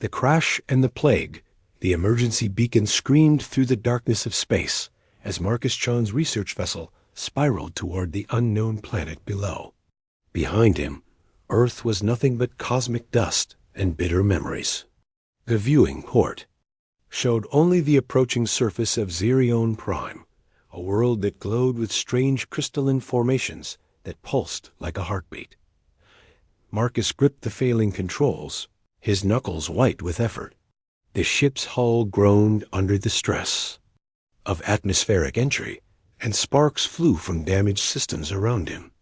The crash and the plague. The emergency beacon screamed through the darkness of space as Marcus Chon's research vessel spiraled toward the unknown planet below. Behind him, Earth was nothing but cosmic dust and bitter memories. The viewing port showed only the approaching surface of Zerion Prime, a world that glowed with strange crystalline formations that pulsed like a heartbeat. Marcus gripped the failing controls, his knuckles white with effort. The ship's hull groaned under the stress of atmospheric entry, and sparks flew from damaged systems around him.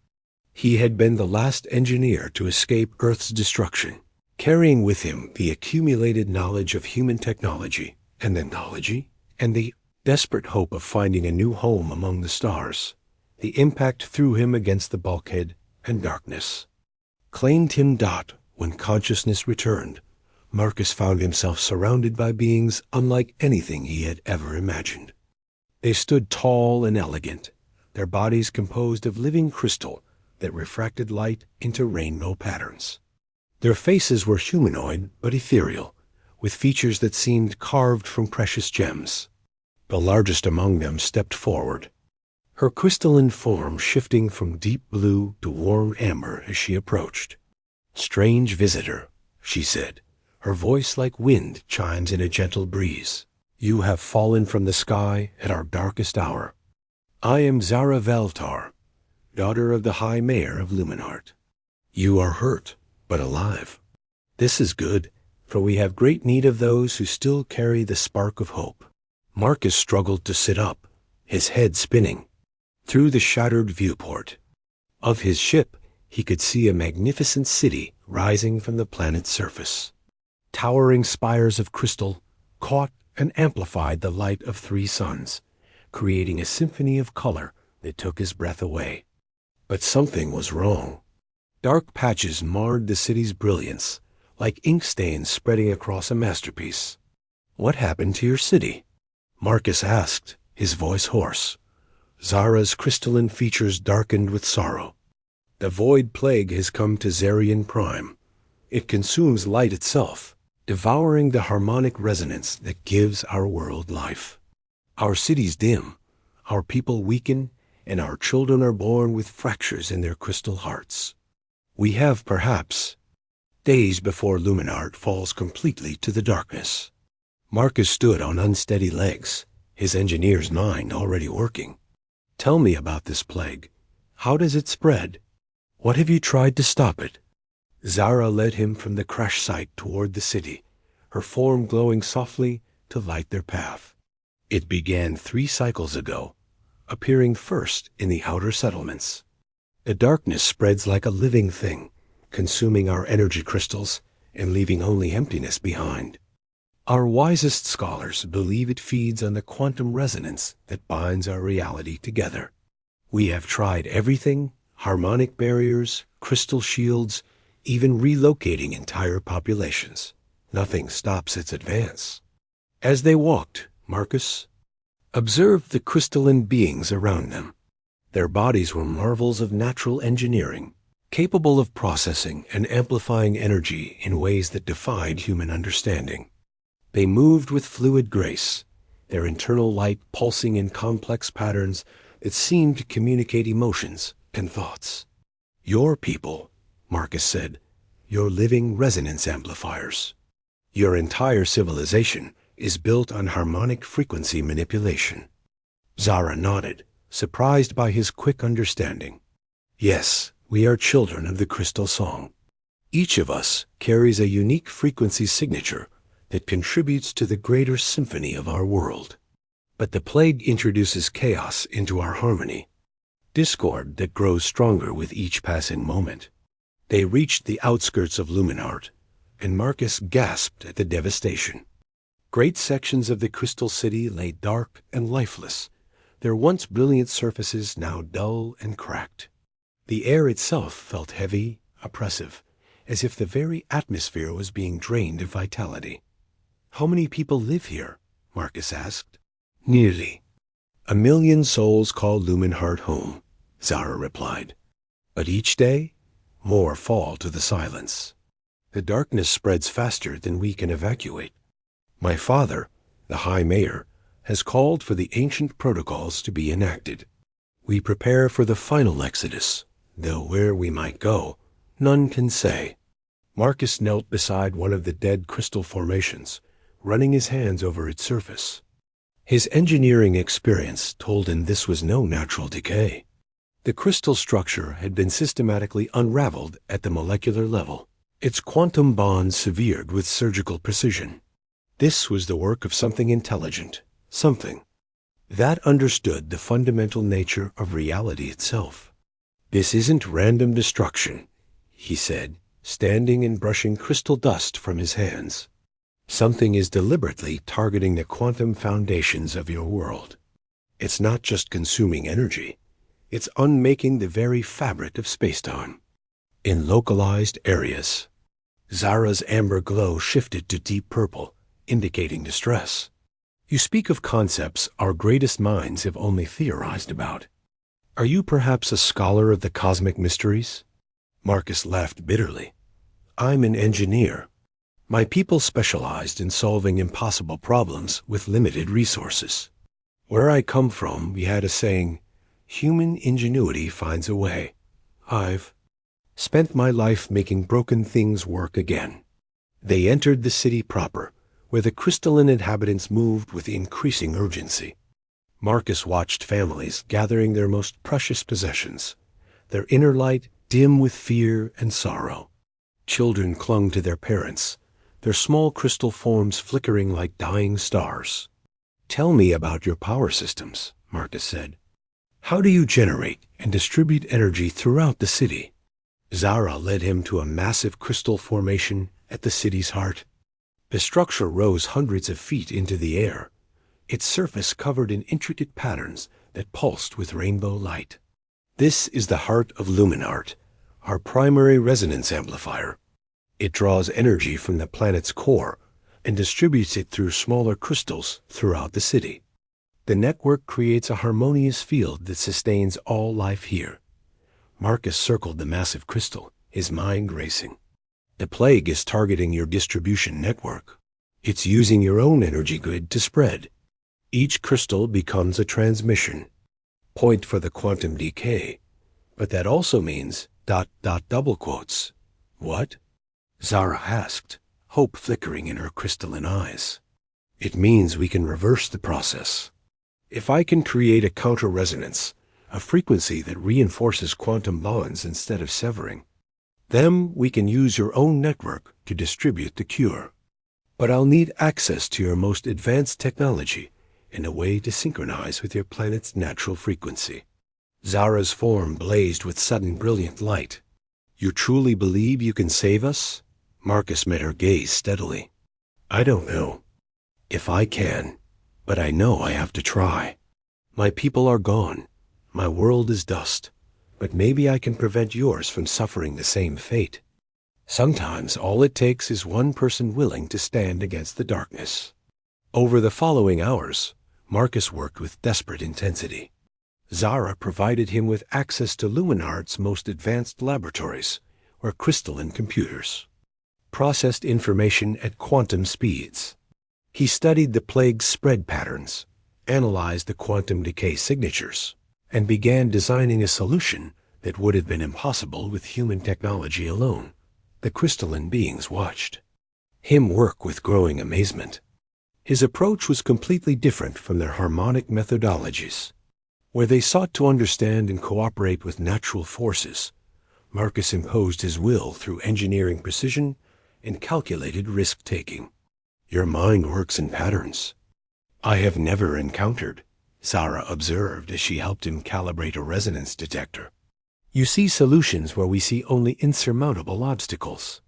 He had been the last engineer to escape Earth's destruction, carrying with him the accumulated knowledge of human technology and the desperate hope of finding a new home among the stars. The impact threw him against the bulkhead, and darkness claimed him. When consciousness returned, Marcus found himself surrounded by beings unlike anything he had ever imagined. They stood tall and elegant, their bodies composed of living crystal that refracted light into rainbow patterns. Their faces were humanoid but ethereal, with features that seemed carved from precious gems. The largest among them stepped forward, her crystalline form shifting from deep blue to warm amber as she approached. "Strange visitor," she said, her voice like wind chimes in a gentle breeze. "You have fallen from the sky at our darkest hour. I am Zara Veltar, daughter of the High Mayor of Luminheart. You are hurt, but alive. This is good, for we have great need of those who still carry the spark of hope." Marcus struggled to sit up, his head spinning. Through the shattered viewport of his ship, he could see a magnificent city rising from the planet's surface. Towering spires of crystal caught and amplified the light of 3 suns, creating a symphony of color that took his breath away. But something was wrong. Dark patches marred the city's brilliance, like ink stains spreading across a masterpiece. "What happened to your city?" Marcus asked, his voice hoarse. Zara's crystalline features darkened with sorrow. "The void plague has come to Zerion Prime. It consumes light itself, devouring the harmonic resonance that gives our world life. Our cities dim, our people weaken, and our children are born with fractures in their crystal hearts. We have, perhaps, days before Luminheart falls completely to the darkness." Marcus stood on unsteady legs, his engineer's mind already working. "Tell me about this plague. How does it spread? What have you tried to stop it?" Zara led him from the crash site toward the city, her form glowing softly to light their path. "It began 3 cycles ago, appearing first in the outer settlements. The darkness spreads like a living thing, consuming our energy crystals and leaving only emptiness behind. Our wisest scholars believe it feeds on the quantum resonance that binds our reality together. We have tried everything: harmonic barriers, crystal shields, even relocating entire populations. Nothing stops its advance." As they walked, Marcus observed the crystalline beings around them. Their bodies were marvels of natural engineering, capable of processing and amplifying energy in ways that defied human understanding. They moved with fluid grace, their internal light pulsing in complex patterns that seemed to communicate emotions and thoughts. "Your people," Marcus said, "your living resonance amplifiers. Your entire civilization is built on harmonic frequency manipulation." Zara nodded, surprised by his quick understanding. "Yes, we are children of the crystal song. Each of us carries a unique frequency signature that contributes to the greater symphony of our world. But the plague introduces chaos into our harmony, discord that grows stronger with each passing moment." They reached the outskirts of Luminheart, and Marcus gasped at the devastation. Great sections of the crystal city lay dark and lifeless, their once brilliant surfaces now dull and cracked. The air itself felt heavy, oppressive, as if the very atmosphere was being drained of vitality. "How many people live here?" Marcus asked. "Nearly 1,000,000 souls call Luminheart home," Zara replied. "But each day, more fall to the silence. The darkness spreads faster than we can evacuate. My father, the High Mayor, has called for the ancient protocols to be enacted. We prepare for the final exodus, though where we might go, none can say. Marcus knelt beside one of the dead crystal formations, running his hands over its surface. His engineering experience told him this was no natural decay. The crystal structure had been systematically unraveled at the molecular level, its quantum bonds severed with surgical precision. This was the work of something intelligent, something that understood the fundamental nature of reality itself. "This isn't random destruction," he said, standing and brushing crystal dust from his hands. "Something is deliberately targeting the quantum foundations of your world. It's not just consuming energy. It's unmaking the very fabric of spacetime. In localized areas." Zara's amber glow shifted to deep purple, indicating distress. "You speak of concepts our greatest minds have only theorized about. Are you perhaps a scholar of the cosmic mysteries?" Marcus laughed bitterly. "I'm an engineer. My people specialized in solving impossible problems with limited resources. Where I come from, we had a saying, 'Human ingenuity finds a way.' I've spent my life making broken things work again." They entered the city proper, where the crystalline inhabitants moved with increasing urgency. Marcus watched families gathering their most precious possessions, their inner light dim with fear and sorrow. Children clung to their parents, their small crystal forms flickering like dying stars. "Tell me about your power systems," Marcus said. "How do you generate and distribute energy throughout the city?" Zara led him to a massive crystal formation at the city's heart. The structure rose hundreds of feet into the air, its surface covered in intricate patterns that pulsed with rainbow light. "This is the heart of Luminart, our primary resonance amplifier. It draws energy from the planet's core and distributes it through smaller crystals throughout the city. The network creates a harmonious field that sustains all life here." Marcus circled the massive crystal, his mind racing. "The plague is targeting your distribution network. It's using your own energy grid to spread. Each crystal becomes a transmission point for the quantum decay. But that also means ... double quotes." "What?" Zara asked, hope flickering in her crystalline eyes. "It means we can reverse the process. If I can create a counter-resonance, a frequency that reinforces quantum bonds instead of severing, then we can use your own network to distribute the cure. But I'll need access to your most advanced technology and a way to synchronize with your planet's natural frequency." Zara's form blazed with sudden brilliant light. "You truly believe you can save us?" Marcus met her gaze steadily. "I don't know if I can, but I know I have to try. My people are gone. My world is dust. But maybe I can prevent yours from suffering the same fate. Sometimes all it takes is one person willing to stand against the darkness." Over the following hours, Marcus worked with desperate intensity. Zara provided him with access to Luminart's most advanced laboratories, where crystalline computers processed information at quantum speeds. He studied the plague's spread patterns, analyzed the quantum decay signatures, and began designing a solution that would have been impossible with human technology alone. The crystalline beings watched him work with growing amazement. His approach was completely different from their harmonic methodologies, where they sought to understand and cooperate with natural forces. Marcus imposed his will through engineering precision and calculated risk-taking. "Your mind works in patterns I have never encountered," Zara observed as she helped him calibrate a resonance detector. "You see solutions where we see only insurmountable obstacles."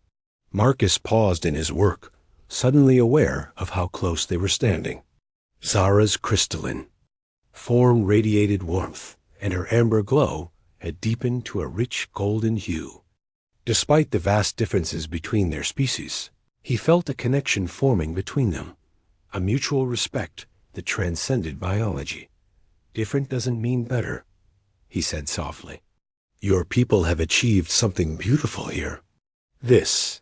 Marcus paused in his work, suddenly aware of how close they were standing. Zara's crystalline form radiated warmth, and her amber glow had deepened to a rich golden hue. Despite the vast differences between their species, he felt a connection forming between them, a mutual respect that transcended biology. "Different doesn't mean better," he said softly. "Your people have achieved something beautiful here. This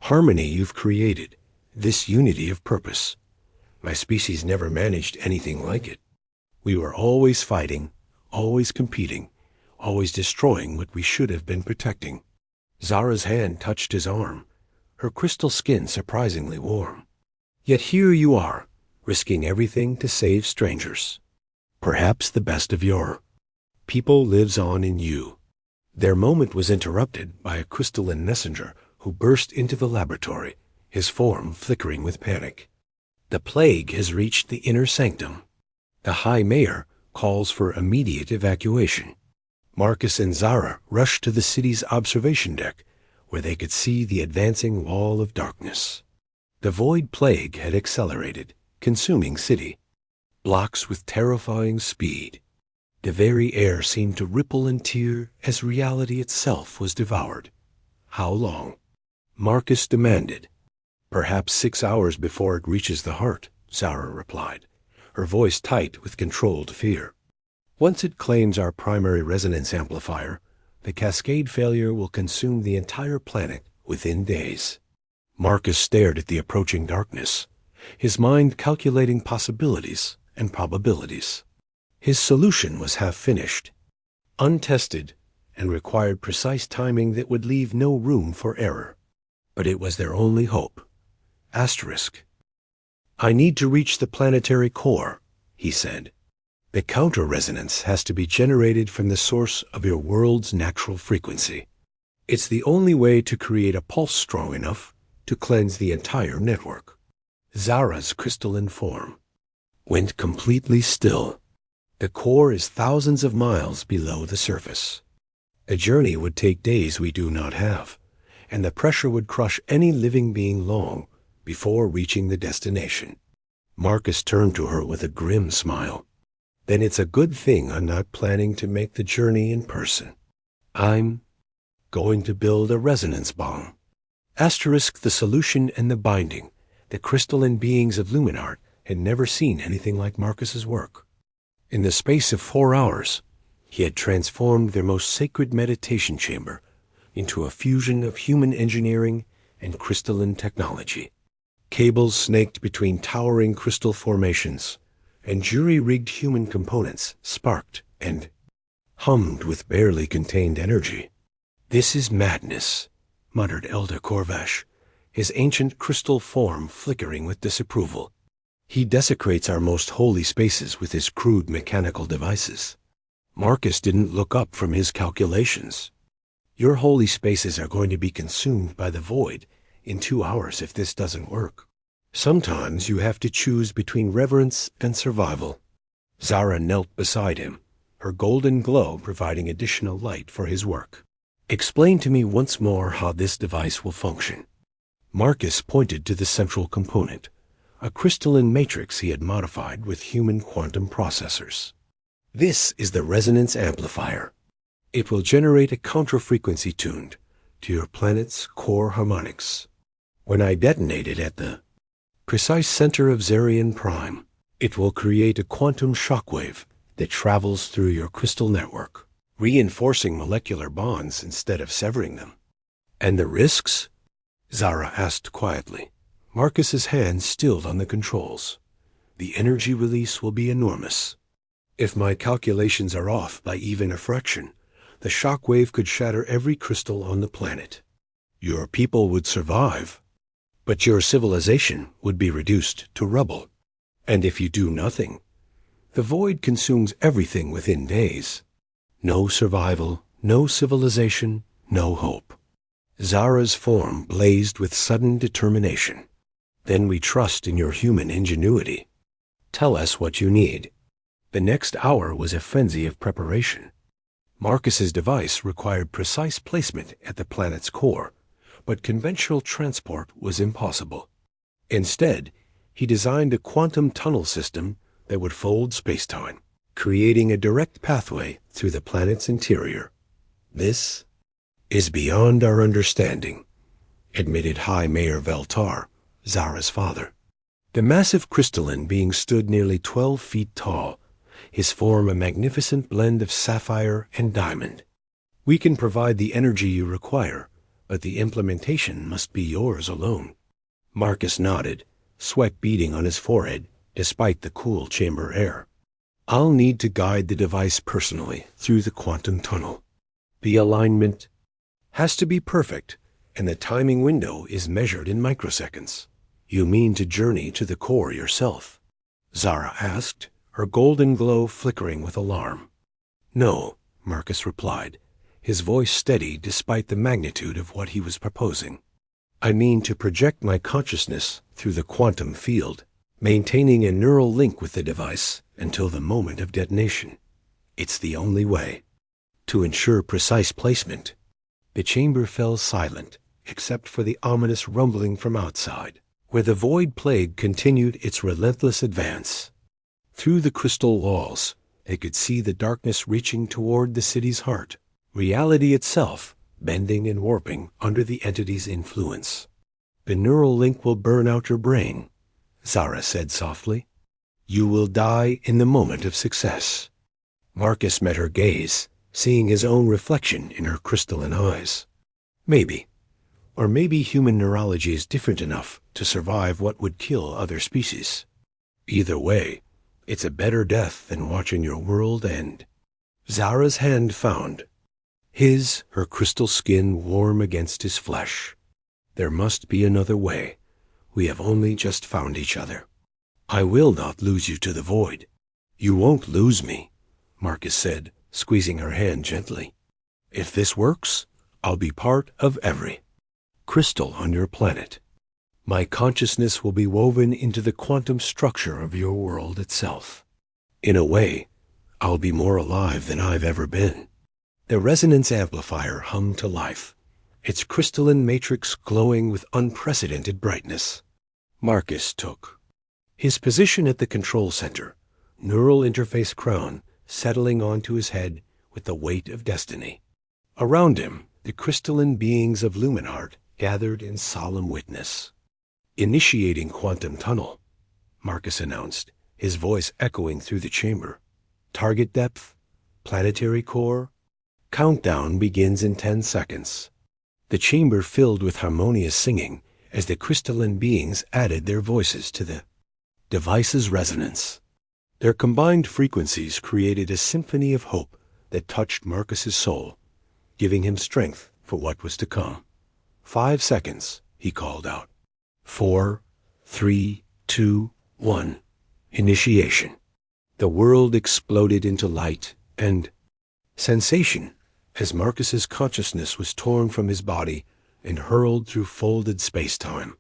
harmony you've created, this unity of purpose. My species never managed anything like it. We were always fighting, always competing, always destroying what we should have been protecting. Zara's hand touched his arm, her crystal skin surprisingly warm. Yet here you are, risking everything to save strangers. Perhaps the best of your people lives on in you. Their moment was interrupted by a crystalline messenger who burst into the laboratory, his form flickering with panic. The plague has reached the inner sanctum. The High Mayor calls for immediate evacuation. Marcus and Zara rushed to the city's observation deck, where they could see the advancing wall of darkness. The void plague had accelerated, consuming city. Blocks with terrifying speed. The very air seemed to ripple and tear as reality itself was devoured. How long? Marcus demanded. Perhaps 6 hours before it reaches the heart, Zara replied, her voice tight with controlled fear. Once it claims our primary resonance amplifier, the cascade failure will consume the entire planet within days. Marcus stared at the approaching darkness, his mind calculating possibilities and probabilities. His solution was half finished, untested, and required precise timing that would leave no room for error. But it was their only hope. Asterisk. I need to reach the planetary core, he said. The counter-resonance has to be generated from the source of your world's natural frequency. It's the only way to create a pulse strong enough to cleanse the entire network. Zara's crystalline form went completely still. The core is thousands of miles below the surface. A journey would take days we do not have, and the pressure would crush any living being long before reaching the destination. Marcus turned to her with a grim smile. Then it's a good thing I'm not planning to make the journey in person. I'm going to build a resonance bomb. Asterisk the solution and the binding. The crystalline beings of Luminart had never seen anything like Marcus's work. In the space of 4 hours, he had transformed their most sacred meditation chamber into a fusion of human engineering and crystalline technology. Cables snaked between towering crystal formations, and jury-rigged human components sparked and hummed with barely contained energy. This is madness, muttered Elder Corvash, his ancient crystal form flickering with disapproval. He desecrates our most holy spaces with his crude mechanical devices. Marcus didn't look up from his calculations. Your holy spaces are going to be consumed by the void in 2 hours if this doesn't work. Sometimes you have to choose between reverence and survival. Zara knelt beside him, her golden glow providing additional light for his work. Explain to me once more how this device will function. Marcus pointed to the central component, a crystalline matrix he had modified with human quantum processors. This is the resonance amplifier. It will generate a counter-frequency tuned to your planet's core harmonics. When I detonate it at the precise center of Zarian Prime, it will create a quantum shockwave that travels through your crystal network, reinforcing molecular bonds instead of severing them. And the risks? Zara asked quietly. Marcus's hand stilled on the controls. The energy release will be enormous. If my calculations are off by even a fraction, the shockwave could shatter every crystal on the planet. Your people would survive, but your civilization would be reduced to rubble. And if you do nothing, the void consumes everything within days. No survival, no civilization, no hope. Zara's form blazed with sudden determination. Then we trust in your human ingenuity. Tell us what you need. The next hour was a frenzy of preparation. Marcus's device required precise placement at the planet's core, but conventional transport was impossible. Instead, he designed a quantum tunnel system that would fold spacetime, creating a direct pathway through the planet's interior. This is beyond our understanding, admitted High Mayor Veltar, Zara's father. The massive crystalline being stood nearly 12 feet tall, his form a magnificent blend of sapphire and diamond. We can provide the energy you require, but the implementation must be yours alone. Marcus nodded, sweat beading on his forehead, despite the cool chamber air. I'll need to guide the device personally through the quantum tunnel. The alignment has to be perfect, and the timing window is measured in microseconds. You mean to journey to the core yourself? Zara asked, her golden glow flickering with alarm. No, Marcus replied, his voice steady despite the magnitude of what he was proposing. I mean to project my consciousness through the quantum field, maintaining a neural link with the device until the moment of detonation. It's the only way. To ensure precise placement. The chamber fell silent, except for the ominous rumbling from outside, where the void plague continued its relentless advance. Through the crystal walls, they could see the darkness reaching toward the city's heart, reality itself bending and warping under the entity's influence. The neural link will burn out your brain, Zara said softly. You will die in the moment of success. Marcus met her gaze, seeing his own reflection in her crystalline eyes. Maybe. Or maybe human neurology is different enough to survive what would kill other species. Either way, it's a better death than watching your world end. Zara's hand found his, her crystal skin warm against his flesh. There must be another way. We have only just found each other. I will not lose you to the void. You won't lose me, Marcus said, squeezing her hand gently. If this works, I'll be part of every crystal on your planet. My consciousness will be woven into the quantum structure of your world itself. In a way, I'll be more alive than I've ever been. The resonance amplifier hummed to life, its crystalline matrix glowing with unprecedented brightness. Marcus took his position at the control center, neural interface crown settling onto his head with the weight of destiny. Around him, the crystalline beings of Luminheart gathered in solemn witness. Initiating quantum tunnel, Marcus announced, his voice echoing through the chamber. Target depth, planetary core. Countdown begins in 10 seconds. The chamber filled with harmonious singing as the crystalline beings added their voices to the device's resonance. Their combined frequencies created a symphony of hope that touched Marcus's soul, giving him strength for what was to come. 5 seconds, he called out. 4, 3, 2, 1. Initiation. The world exploded into light and sensation as Marcus's consciousness was torn from his body and hurled through folded space-time.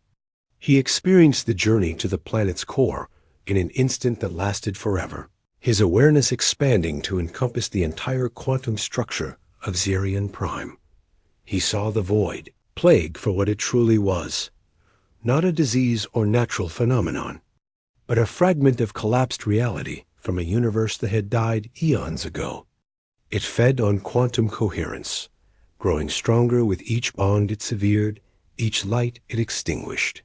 He experienced the journey to the planet's core in an instant that lasted forever, his awareness expanding to encompass the entire quantum structure of Zerion Prime. He saw the void, plague for what it truly was, not a disease or natural phenomenon, but a fragment of collapsed reality from a universe that had died eons ago. It fed on quantum coherence, growing stronger with each bond it severed, each light it extinguished.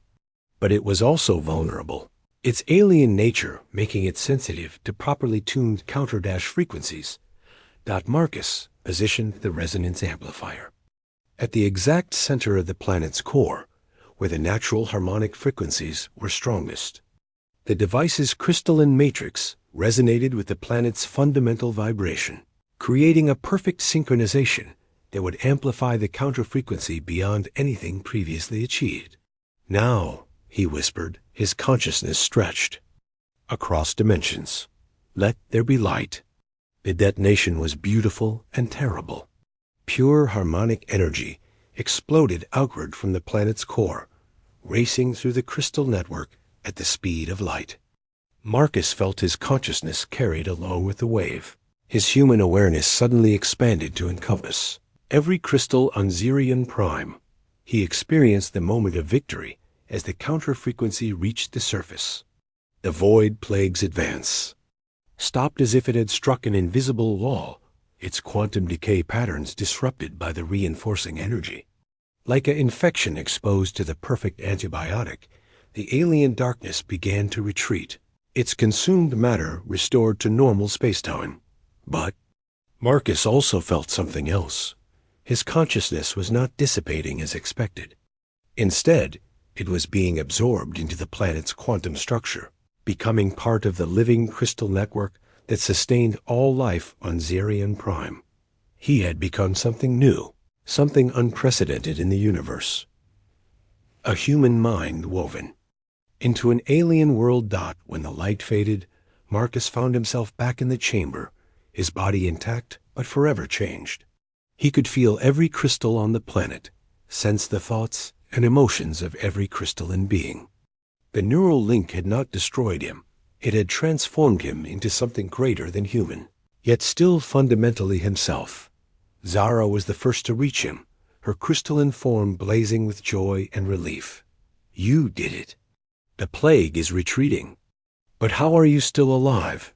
But it was also vulnerable, its alien nature making it sensitive to properly tuned counterdash frequencies. Marcus positioned the resonance amplifier at the exact center of the planet's core, where the natural harmonic frequencies were strongest. The device's crystalline matrix resonated with the planet's fundamental vibration, creating a perfect synchronization that would amplify the counter-frequency beyond anything previously achieved. Now, he whispered, his consciousness stretched. Across dimensions, let there be light. The detonation was beautiful and terrible. Pure harmonic energy exploded outward from the planet's core, racing through the crystal network at the speed of light. Marcus felt his consciousness carried along with the wave. His human awareness suddenly expanded to encompass every crystal on Zerion Prime. He experienced the moment of victory as the counter-frequency reached the surface. The void plague's advance stopped as if it had struck an invisible wall, its quantum decay patterns disrupted by the reinforcing energy. Like an infection exposed to the perfect antibiotic, the alien darkness began to retreat, its consumed matter restored to normal spacetime. But Marcus also felt something else. His consciousness was not dissipating as expected. Instead, it was being absorbed into the planet's quantum structure, becoming part of the living crystal network that sustained all life on Zerion Prime. He had become something new, something unprecedented in the universe. A human mind woven into an alien world. When the light faded, Marcus found himself back in the chamber, his body intact but forever changed. He could feel every crystal on the planet, sense the thoughts and emotions of every crystalline being. The neural link had not destroyed him. It had transformed him into something greater than human, yet still fundamentally himself. Zara was the first to reach him, her crystalline form blazing with joy and relief. "You did it. The plague is retreating. But how are you still alive?"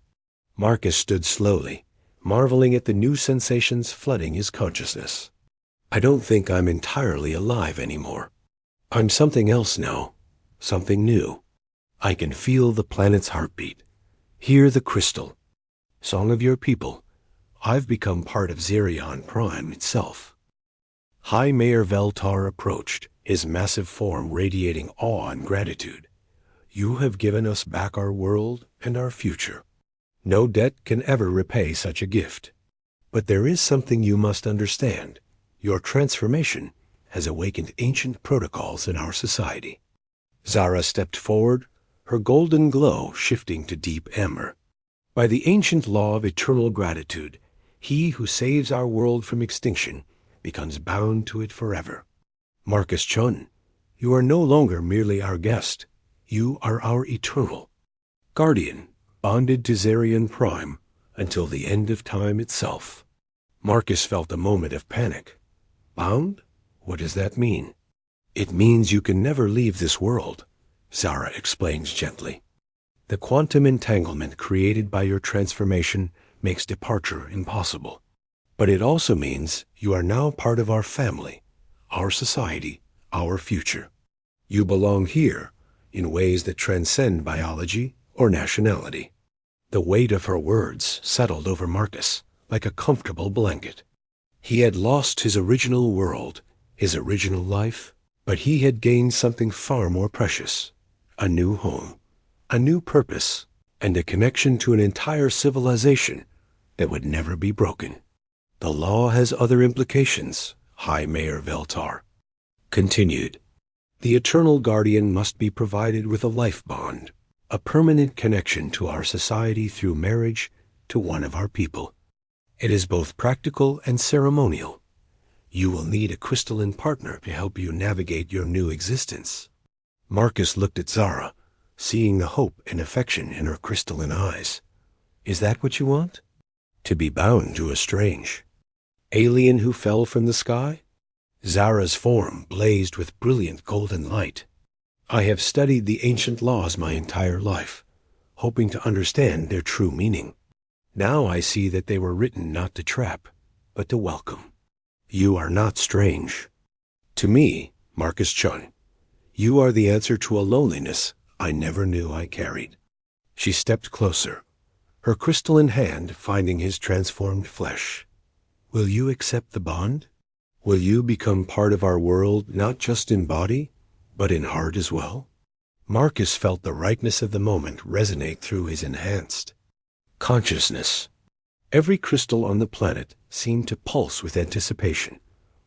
Marcus stood slowly, marveling at the new sensations flooding his consciousness. "I don't think I'm entirely alive anymore. I'm something else now, something new. I can feel the planet's heartbeat, hear the crystal. Song of your people, I've become part of Zerion Prime itself." High Mayor Veltar approached, his massive form radiating awe and gratitude. "You have given us back our world and our future. No debt can ever repay such a gift. But there is something you must understand. Your transformation has awakened ancient protocols in our society." Zara stepped forward, her golden glow shifting to deep amber. "By the ancient law of eternal gratitude, he who saves our world from extinction becomes bound to it forever. Marcus Chun, you are no longer merely our guest. You are our eternal guardian, bonded to Zerion Prime until the end of time itself." Marcus felt a moment of panic. "Bound? What does that mean?" "It means you can never leave this world," Zara explains gently. "The quantum entanglement created by your transformation makes departure impossible. But it also means you are now part of our family, our society, our future. You belong here in ways that transcend biology or nationality." The weight of her words settled over Marcus like a comfortable blanket. He had lost his original world, his original life, but he had gained something far more precious: a new home, a new purpose, and a connection to an entire civilization that would never be broken. "The law has other implications," High Mayor Veltar continued. "The Eternal Guardian must be provided with a life bond, a permanent connection to our society through marriage to one of our people. It is both practical and ceremonial. You will need a crystalline partner to help you navigate your new existence." Marcus looked at Zara, seeing the hope and affection in her crystalline eyes. "Is that what you want? To be bound to a strange alien who fell from the sky?" Zara's form blazed with brilliant golden light. "I have studied the ancient laws my entire life, hoping to understand their true meaning. Now I see that they were written not to trap, but to welcome. You are not strange. To me, Marcus Chun, you are the answer to a loneliness I never knew I carried." She stepped closer, her crystalline hand finding his transformed flesh. "Will you accept the bond? Will you become part of our world not just in body, but in heart as well?" Marcus felt the rightness of the moment resonate through his enhanced consciousness. Every crystal on the planet seemed to pulse with anticipation,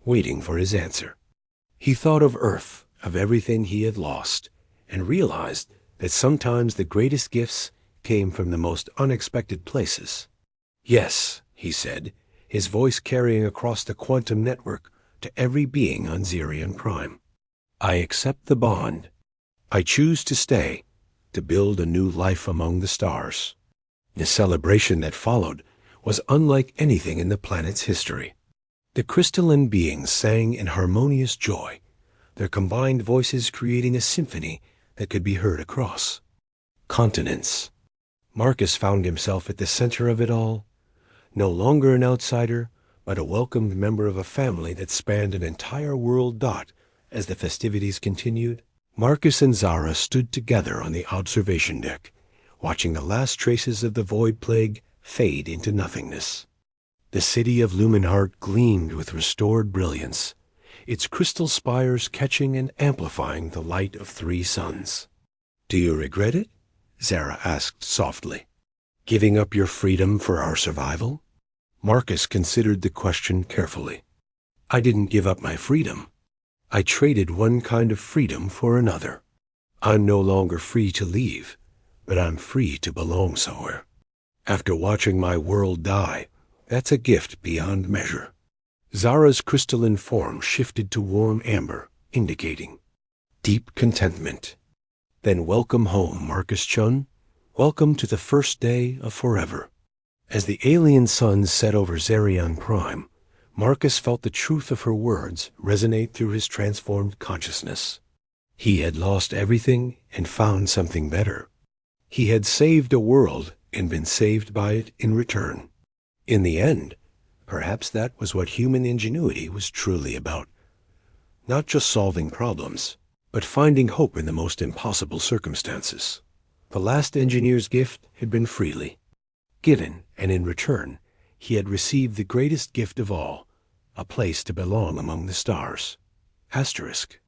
waiting for his answer. He thought of Earth, of everything he had lost, and realized that sometimes the greatest gifts came from the most unexpected places. "Yes," he said, his voice carrying across the quantum network to every being on Zerion Prime. "I accept the bond. I choose to stay, to build a new life among the stars." The celebration that followed was unlike anything in the planet's history. The crystalline beings sang in harmonious joy, their combined voices creating a symphony that could be heard across continents. Marcus found himself at the center of it all, no longer an outsider, but a welcomed member of a family that spanned an entire world. As the festivities continued, Marcus and Zara stood together on the observation deck, watching the last traces of the void plague fade into nothingness. The city of Lumenhart gleamed with restored brilliance, its crystal spires catching and amplifying the light of 3 suns. "Do you regret it?" Zara asked softly. "Giving up your freedom for our survival?" Marcus considered the question carefully. "I didn't give up my freedom. I traded one kind of freedom for another. I'm no longer free to leave, but I'm free to belong somewhere. After watching my world die, that's a gift beyond measure." Zara's crystalline form shifted to warm amber, indicating deep contentment. "Then welcome home, Marcus Chun. Welcome to the first day of forever." As the alien sun set over Zarion Prime, Marcus felt the truth of her words resonate through his transformed consciousness. He had lost everything and found something better. He had saved a world and been saved by it in return. In the end, perhaps that was what human ingenuity was truly about. Not just solving problems, but finding hope in the most impossible circumstances. The last engineer's gift had been freely given, and in return, he had received the greatest gift of all, a place to belong among the stars. Asterisk.